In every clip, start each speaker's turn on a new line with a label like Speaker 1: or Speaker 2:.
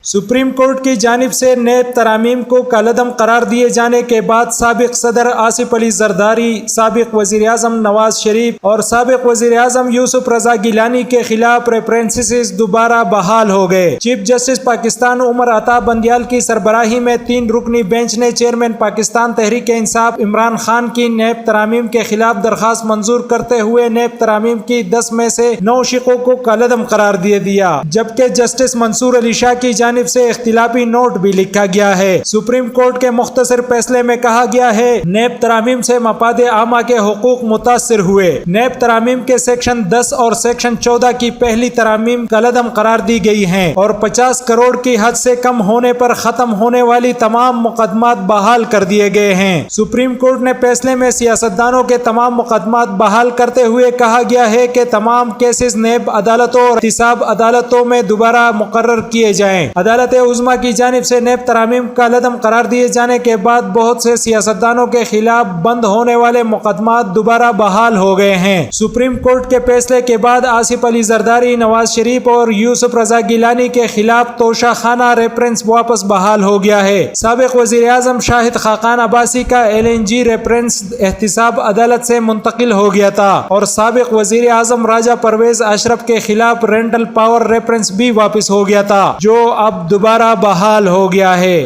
Speaker 1: Supreme court की जानिब से नेब तरामीम को कलअदम करार दिए जाने के बाद साबिक सदर आसिफ अली जरदारी, साबिक वज़ीर आज़म नवाज शरीफ और साबिक वज़ीर आज़म यूसुफ रजा गिलानी के खिलाफ रेफरेंसेस दोबारा बहाल हो गए। चीफ जस्टिस पाकिस्तान उमर अता बंदियाल की सरबराही में 3 रुकनी बेंच ने चेयरमैन पाकिस्तान तहरीक इंसाफ इमरान खान की नेब तरामीम के खिलाफ दरखास्त मंजूर करते हुए नेब तरामीम की 10 में से 9 शिकों को कलअदम करार दे दिया, जबकि जस्टिस मंसूर अली शाह की जानिब से इख्तिलाफी नोट भी लिखा गया है। सुप्रीम कोर्ट के मुख्तसर फैसले में कहा गया है, नेब तरामीम से मफाद आमा के हुकूक मुतासिर हुए। नेब तरामीम के सेक्शन 10 और सेक्शन 14 की पहली तरामीम कलअदम करार दी गई हैं और 50 करोड़ की हद से कम होने पर खत्म होने वाली तमाम मुकदमात बहाल कर दिए गए हैं। सुप्रीम कोर्ट ने फैसले में सियासतदानों के तमाम मुकदमात बहाल करते हुए कहा गया है कि तमाम केसेस नेब अदालतों और एहतिसाब अदालतों में दोबारा मुकर्रर किए जाएं। अदालत उज़्मा की जानिब से नेब तरामीम कलअदम करार दिए जाने के बाद बहुत से सियासतदानों के खिलाफ बंद होने वाले मुकदमात दोबारा बहाल हो गए हैं। सुप्रीम कोर्ट के फैसले के बाद आसिफ अली जरदारी, नवाज शरीफ और यूसुफ रजा गिलानी के खिलाफ तोशा खाना रेफरेंस वापस बहाल हो गया है। साबिक वज़ीर आज़म शाहिद खाकान अब्बासी का LNG रेफरेंस एहतिसाब अदालत से मुंतकिल हो गया था और साबिक वज़ीर आज़म राजा परवेज अशरफ के खिलाफ रेंटल पावर रेफरेंस भी वापस हो गया था, जो अब दोबारा बहाल हो गया है।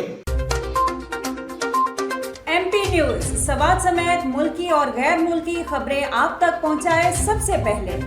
Speaker 2: MP न्यूज़ सवाल समेत मुल्की और गैर मुल्की खबरें आप तक पहुंचाए सबसे पहले।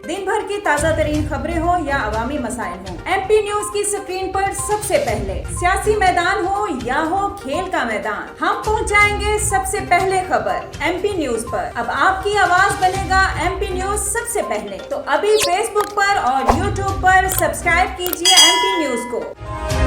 Speaker 2: दिन भर की ताज़ा तरीन खबरें हो या अवामी मसाइल हो, MP न्यूज़ की स्क्रीन पर सबसे पहले। सियासी मैदान हो या हो खेल का मैदान, हम पहुंचाएंगे सबसे पहले खबर MP न्यूज़ पर। अब आपकी आवाज बनेगा MP न्यूज़ सबसे पहले, तो अभी फेसबुक पर और YouTube पर सब्सक्राइब कीजिए MP न्यूज़ को।